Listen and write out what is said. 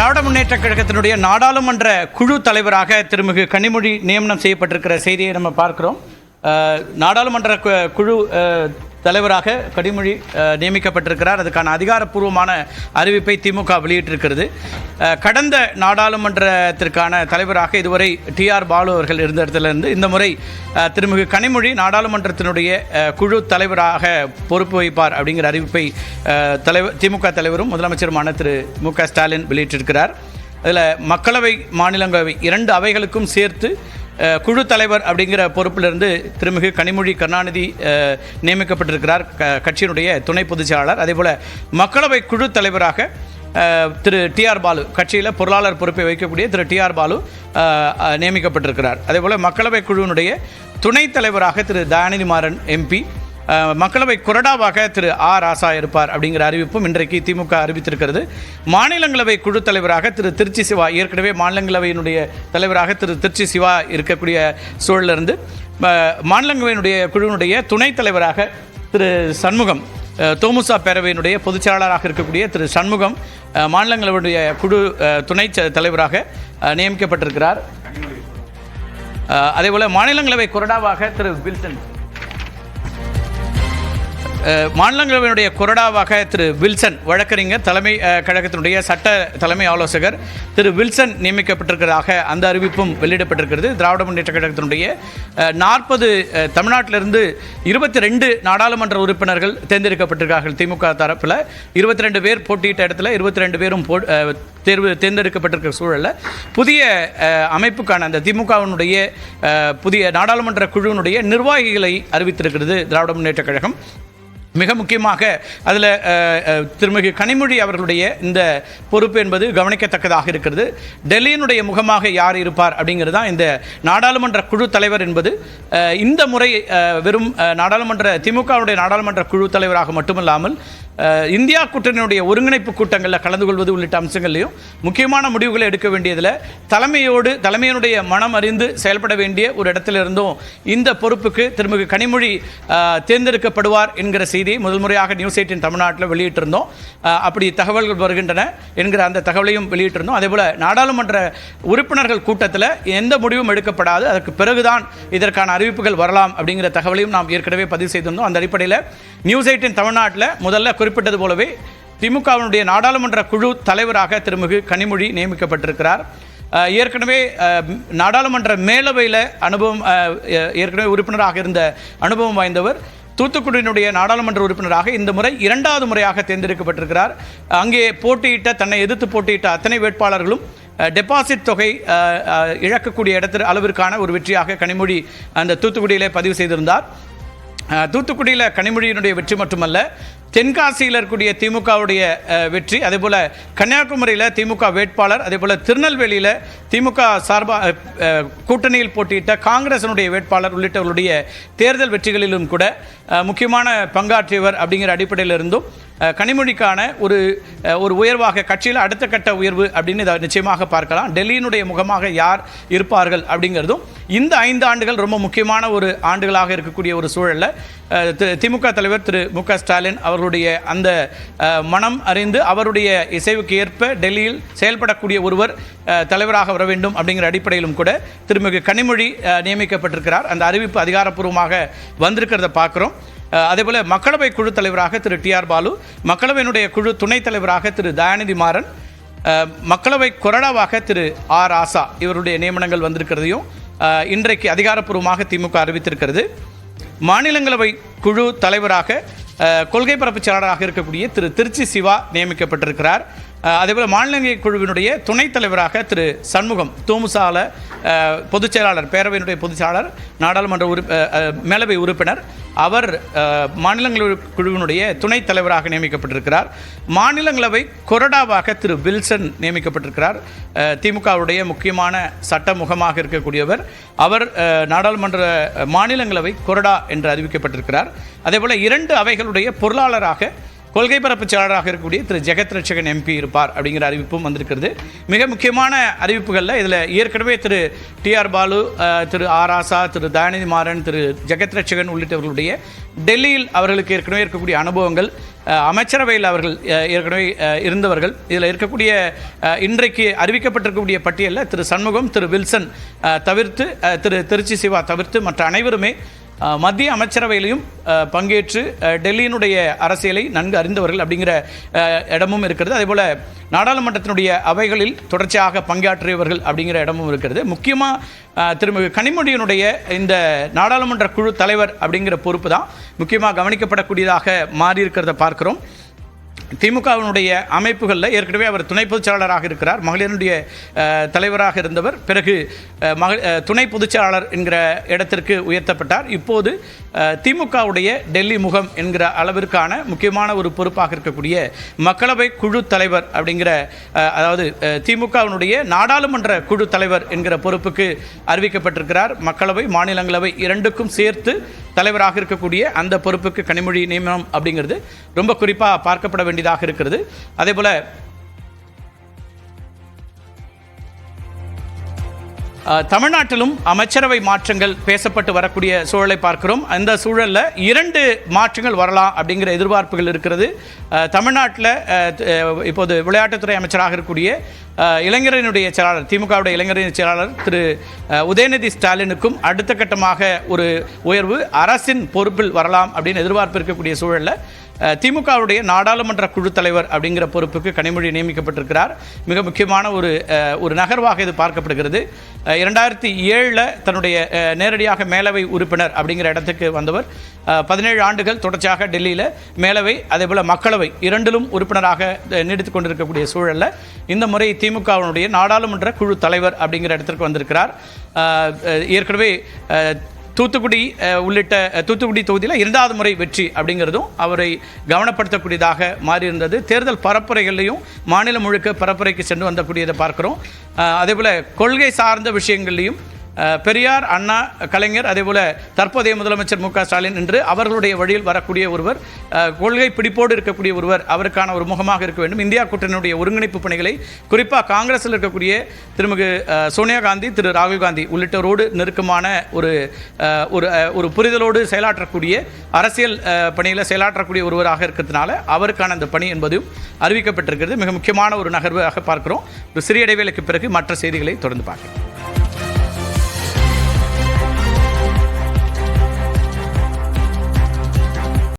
திராவிட முன்னேற்றக் கழகத்தினுடைய நாடாளுமன்ற குழு தலைவராக திருமிகு கனிமொழி நியமனம் செய்யப்பட்டிருக்கிற செய்தியை நம்ம பார்க்கிறோம். நாடாளுமன்ற குழு தலைவராக கனிமொழி நியமிக்கப்பட்டிருக்கிறார். அதுக்கான அதிகாரப்பூர்வமான அறிவிப்பை திமுக வெளியிட்டிருக்கிறது. கடந்த நாடாளுமன்றத்திற்கான தலைவராக இதுவரை டிஆர் பாலு அவர்கள் இருந்த இடத்திலிருந்து இந்த முறை திருமிகு கனிமொழி நாடாளுமன்றத்தினுடைய குழு தலைவராக பொறுப்பு வைப்பார் அப்படிங்கிற அறிவிப்பை திமுக தலைவரும் முதலமைச்சருமான திரு மு.க. ஸ்டாலின் வெளியிட்டிருக்கிறார். அதில் மக்களவை மாநிலங்களவை இரண்டு அவைகளுக்கும் சேர்த்து குழு தலைவர் அப்படிங்கிற பொறுப்பிலிருந்து திருமிகு கனிமொழி கருணாநிதி நியமிக்கப்பட்டிருக்கிறார், கட்சியினுடைய துணை பொதுச் செயலாளர். அதேபோல் மக்களவை குழு தலைவராக திரு டிஆர் பாலு, கட்சியில் பொருளாளர் பொறுப்பை வைக்கக்கூடிய திரு டிஆர் பாலு நியமிக்கப்பட்டிருக்கிறார். அதேபோல் மக்களவை குழுவினுடைய துணைத் தலைவராக திரு தயாநிதி மாறன் எம்பி, மக்களவை கொறடாவாக திரு ராசா இருப்பார் அப்படிங்கிற அறிவிப்பும் இன்றைக்கு திமுக அறிவித்திருக்கிறது. மாநிலங்களவை குழு தலைவராக திரு திருச்சி சிவா, ஏற்கனவே மாநிலங்களவையினுடைய தலைவராக திரு திருச்சி சிவா இருக்கக்கூடிய சூழலிருந்து மாநிலங்களவையினுடைய குழுவினுடைய துணைத் தலைவராக திரு சண்முகம், தோமுசா பேரவையினுடைய பொதுச் செயலாளராக இருக்கக்கூடிய திரு சண்முகம் மாநிலங்களவையுடைய குழு துணை தலைவராக நியமிக்கப்பட்டிருக்கிறார். அதேபோல் மாநிலங்களவை கொறடாவாக திரு வில்சன், மாநிலங்களவையினுடைய கொறடாவாக திரு வில்சன், வழக்கறிஞர், தலைமை கழகத்தினுடைய சட்ட தலைமை ஆலோசகர் திரு வில்சன் நியமிக்கப்பட்டிருக்கிறதாக அந்த அறிவிப்பும் வெளியிடப்பட்டிருக்கிறது. திராவிட முன்னேற்ற கழகத்தினுடைய 40 தமிழ்நாட்டிலிருந்து 22 நாடாளுமன்ற உறுப்பினர்கள் தேர்ந்தெடுக்கப்பட்டிருக்கிறார்கள். திமுக தரப்பில் 22 பேர் போட்டியிட்ட இடத்துல 22 பேரும் தேர்ந்தெடுக்கப்பட்டிருக்கிற சூழலில் புதிய அமைப்புக்கான அந்த திமுகவினுடைய புதிய நாடாளுமன்ற குழுவினுடைய நிர்வாகிகளை அறிவித்திருக்கிறது திராவிட முன்னேற்ற கழகம். மிக முக்கியமாக அதில் திருமிகு கனிமொழி அவர்களுடைய இந்த பொறுப்பு என்பது கவனிக்கத்தக்கதாக இருக்கிறது. டெல்லியினுடைய முகமாக யார் இருப்பார் அப்படிங்கிறது தான் இந்த நாடாளுமன்ற குழு தலைவர் என்பது. இந்த முறை வெறும் திமுகவுடைய நாடாளுமன்ற குழு தலைவராக மட்டுமல்லாமல் இந்தியா கூட்டணியுடைய ஒருங்கிணைப்பு கூட்டங்களில் கலந்து கொள்வது உள்ளிட்ட அம்சங்களையும் முக்கியமான முடிவுகளை எடுக்க வேண்டியதில் தலைமையினுடைய மனம் அறிந்து செயல்பட வேண்டிய ஒரு இடத்திலிருந்தும் இந்த பொறுப்புக்கு திருமிகு கனிமொழி தேர்ந்தெடுக்கப்படுவார் என்கிற செய்தியை முதல் முறையாக நியூஸ் 18 தமிழ்நாட்டில் வெளியிட்டிருந்தோம். அப்படி தகவல்கள் வருகின்றன என்கிற அந்த தகவலையும் வெளியிட்டிருந்தோம். அதேபோல் நாடாளுமன்ற உறுப்பினர்கள் கூட்டத்தில் எந்த முடிவும் எடுக்கப்படாது, அதற்கு பிறகுதான் இதற்கான அறிவிப்புகள் வரலாம் அப்படிங்கிற தகவலையும் நாம் ஏற்கனவே பதிவு செய்திருந்தோம். அந்த அடிப்படையில் நியூஸ் 18 தமிழ்நாட்டில் முதல்ல குறிப்பிட்டது போலவே திமுகவினுடைய நாடாளுமன்ற குழு தலைவராக திருமிகு கனிமொழி நியமிக்கப்பட்டிருக்கிறார். ஏற்கனவே நாடாளுமன்ற மேலவையில் ஏற்கனவே உறுப்பினராக இருந்த அனுபவம் வாய்ந்தவர், தூத்துக்குடியினுடைய நாடாளுமன்ற உறுப்பினராக இந்த முறை 2வது முறையாக தேர்ந்தெடுக்கப்பட்டிருக்கிறார். அங்கே தன்னை எதிர்த்து போட்டியிட்ட அத்தனை வேட்பாளர்களும் டெபாசிட் தொகை இழக்கக்கூடிய அளவிற்கான ஒரு வெற்றியாக கனிமொழி அந்த தூத்துக்குடியிலே பதிவு செய்திருந்தார். தூத்துக்குடியில் கனிமொழியினுடைய வெற்றி மட்டுமல்ல, தென்காசியில் இருக்கக்கூடிய திமுகவுடைய வெற்றி, அதேபோல் கன்னியாகுமரியில் திமுக வேட்பாளர், அதேபோல் திருநெல்வேலியில் திமுக சார்பாக கூட்டணியில் போட்டியிட்ட காங்கிரஸினுடைய வேட்பாளர் உள்ளிட்டவர்களுடைய தேர்தல் வெற்றிகளிலும் கூட முக்கியமான பங்காற்றியவர் அப்படிங்கிற அடிப்படையில் இருந்தும் கனிமொழிக்கான ஒரு உயர்வாக கட்சியில் அடுத்த கட்ட உயர்வு அப்படின்னு இதை நிச்சயமாக பார்க்கலாம். டெல்லியினுடைய முகமாக யார் இருப்பார்கள் அப்படிங்கிறதும் இந்த 5 ஆண்டுகள் ரொம்ப முக்கியமான ஒரு ஆண்டுகளாக இருக்கக்கூடிய ஒரு சூழலில் திமுக தலைவர் திரு மு.க. ஸ்டாலின் அவர்களுடைய அந்த மனம் அறிந்து அவருடைய இசைவுக்கு ஏற்ப டெல்லியில் செயல்படக்கூடிய ஒருவர் தலைவராக வர வேண்டும் அப்படிங்கிற அடிப்படையிலும் கூட திருமிகு கனிமொழி நியமிக்கப்பட்டிருக்கிறார். அந்த அறிவிப்பு அதிகாரப்பூர்வமாக வந்திருக்கிறத பார்க்குறோம். அதேபோல் மக்களவை குழு தலைவராக திரு டிஆர் பாலு, மக்களவையினுடைய குழு துணைத் தலைவராக திரு தயாநிதி மாறன், மக்களவை கொறடாவாக திரு ராசா இவருடைய நியமனங்கள் வந்திருக்கிறதையும் இன்றைக்கு அதிகாரப்பூர்வமாக திமுக அறிவித்திருக்கிறது. மாநிலங்களவை குழு தலைவராக கொள்கை பரப்பு செயலாளராக இருக்கக்கூடிய திரு திருச்சி சிவா நியமிக்கப்பட்டிருக்கிறார். அதேபோல் மாநிலங்களவை குழுவினுடைய துணைத் தலைவராக திரு சண்முகம், தோமுசால பொதுச் செயலாளர், பேரவையினுடைய பொதுச் செயலாளர், நாடாளுமன்ற மேலவை உறுப்பினர், அவர் மாநிலங்களவை குழுவினுடைய துணைத் தலைவராக நியமிக்கப்பட்டிருக்கிறார். மாநிலங்களவை கொறடாவாக திரு வில்சன் நியமிக்கப்பட்டிருக்கிறார். திமுகவுடைய முக்கியமான சட்ட முகமாக இருக்கக்கூடியவர். அவர் மாநிலங்களவை கொறடா என்று அறிவிக்கப்பட்டிருக்கிறார். அதேபோல் 2 அவைகளுடைய பொருளாளராக கொள்கை பரப்பு செயலாளராக இருக்கக்கூடிய திரு ஜெகத் ரட்சகன் எம்பி இருப்பார் அப்படிங்கிற அறிவிப்பும் வந்திருக்கிறது. மிக முக்கியமான அறிவிப்புகளில் இதில் ஏற்கனவே திரு டிஆர் பாலு, திரு ஆர் ஆசா, திரு தயாநிதி மாறன், திரு ஜெகத் ரட்சகன் உள்ளிட்டவர்களுடைய டெல்லியில் அவர்களுக்கு ஏற்கனவே இருக்கக்கூடிய அனுபவங்கள், அமைச்சரவையில் அவர்கள் ஏற்கனவே இருந்தவர்கள், இதில் இருக்கக்கூடிய இன்றைக்கு அறிவிக்கப்பட்டிருக்கக்கூடிய பட்டியலில் திரு சண்முகம், திரு வில்சன் தவிர்த்து, திரு திருச்சி சிவா தவிர்த்து மற்ற அனைவருமே மத்திய அமைச்சரவையிலையும் பங்கேற்று டெல்லியினுடைய அரசியலை நன்கு அறிந்தவர்கள் அப்படிங்கிற இடமும் இருக்கிறது. அதேபோல் நாடாளுமன்றத்தினுடைய அவைகளில் தொடர்ச்சியாக பங்காற்றியவர்கள் அப்படிங்கிற இடமும் இருக்கிறது. முக்கியமாக திருமிகு கனிமொழியினுடைய இந்த நாடாளுமன்ற குழு தலைவர் அப்படிங்கிற பொறுப்பு தான் முக்கியமாக கவனிக்கப்படக்கூடியதாக மாறியிருக்கிறத பார்க்கிறோம். திமுகவினுடைய அமைப்புகளில் ஏற்கனவே அவர் துணை பொதுச் செயலாளராக இருக்கிறார். மகளிருடைய தலைவராக இருந்தவர் பிறகு துணை பொதுச் செயலாளர் என்கிற இடத்திற்கு உயர்த்தப்பட்டார். இப்போது திமுகவுடைய டெல்லி முகம் என்கிற அளவிற்கான முக்கியமான ஒரு பொறுப்பாக இருக்கக்கூடிய மக்களவை குழு தலைவர் அப்படிங்கிற, அதாவது திமுகவினுடைய நாடாளுமன்ற குழு தலைவர் என்கிற பொறுப்புக்கு அறிவிக்கப்பட்டிருக்கிறார். மக்களவை மாநிலங்களவை இரண்டுக்கும் சேர்த்து தலைவராக இருக்கக்கூடிய அந்த பொறுப்புக்கு கனிமொழி நியமனம் அப்படிங்கிறது ரொம்ப குறிப்பாக பார்க்கப்பட வேண்டியதாக இருக்கிறது. அதேபோல தமிழ்நாட்டிலும் அமைச்சரவை மாற்றங்கள் பேசப்பட்டு வரக்கூடிய சூழலை பார்க்கிறோம். அந்த சூழலில் 2 மாற்றங்கள் வரலாம் அப்படிங்கிற எதிர்பார்ப்புகள் இருக்கிறது. தமிழ்நாட்டில் இப்போது விளையாட்டுத்துறை அமைச்சராக இருக்கக்கூடிய இளைஞரனுடைய செயலாளர், திமுகவுடைய இளைஞரின் செயலாளர் திரு உதயநிதி ஸ்டாலினுக்கும் அடுத்த கட்டமாக ஒரு உயர்வு அரசின் பொறுப்பில் வரலாம் அப்படின்னு எதிர்பார்ப்பு இருக்கக்கூடிய சூழலில் திமுகவுடைய நாடாளுமன்ற குழு தலைவர் அப்படிங்கிற பொறுப்புக்கு கனிமொழி நியமிக்கப்பட்டிருக்கிறார். மிக முக்கியமான ஒரு நகர்வாக இது பார்க்கப்படுகிறது. 2007 தன்னுடைய நேரடியாக மேலவை உறுப்பினர் அப்படிங்கிற இடத்துக்கு வந்தவர் 17 ஆண்டுகள் தொடர்ச்சியாக டெல்லியில் மேலவை அதேபோல் மக்களவை இரண்டிலும் உறுப்பினராக நீடித்து கொண்டிருக்கக்கூடிய சூழலில் இந்த முறை திமுகவினுடைய நாடாளுமன்ற குழு தலைவர் அப்படிங்கிற இடத்திற்கு வந்திருக்கிறார். ஏற்கனவே தூத்துக்குடி உள்ளிட்ட தூத்துக்குடி தொகுதியில் 2வது முறை வெற்றி அப்படிங்கிறதும் அவரை கவனப்படுத்தக்கூடியதாக மாறியிருந்தது. தேர்தல் பரப்புரைகள்லையும் மாநிலம் முழுக்க பரப்புரைக்கு சென்று வந்தக்கூடியதை பார்க்குறோம். அதேபோல் கொள்கை சார்ந்த விஷயங்கள்லையும் பெரியார், அண்ணா, கலைஞர், அதேபோல் தற்போதைய முதலமைச்சர் மு க ஸ்டாலின் என்று அவர்களுடைய வழியில் வரக்கூடிய ஒருவர், கொள்கை பிடிப்போடு இருக்கக்கூடிய ஒருவர், அவருக்கான ஒரு முகமாக இருக்க வேண்டும். இந்தியா கூட்டணியுடைய ஒருங்கிணைப்பு பணிகளை குறிப்பாக காங்கிரஸில் இருக்கக்கூடிய திருமிகு சோனியா காந்தி, திரு ராகுல் காந்தி உள்ளிட்டோரோடு நெருக்கமான ஒரு புரிதலோடு செயலாற்றக்கூடிய அரசியல் பணியில் செயலாற்றக்கூடிய ஒருவராக இருக்கிறதுனால அவருக்கான அந்த பணி என்பதும் அறிவிக்கப்பட்டிருக்கிறது. மிக முக்கியமான ஒரு நகர்வாக பார்க்கிறோம். ஒரு சிறிய இடைவேளைக்கு பிறகு மற்ற செய்திகளை தொடர்ந்து பார்க்கலாம்.